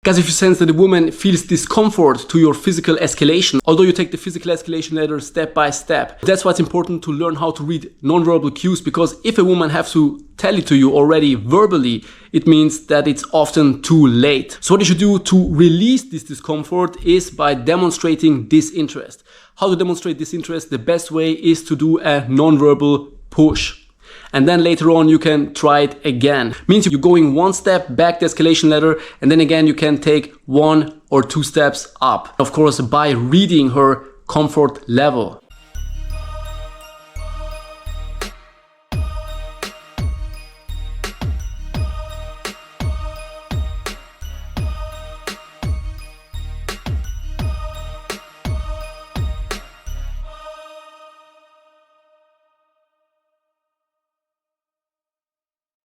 Because if you sense that the woman feels discomfort to your physical escalation, although you take the physical escalation ladder step by step, that's why it's important to learn how to read nonverbal cues, because if a woman has to tell it to you already verbally, it means that it's often too late. So what you should do to release this discomfort is by demonstrating disinterest. How to demonstrate disinterest? The best way is to do a nonverbal push. And then later on you can try it again. Means you're going one step back the escalation ladder, and then again you can take 1 or 2 steps up. Of course, by reading her comfort level.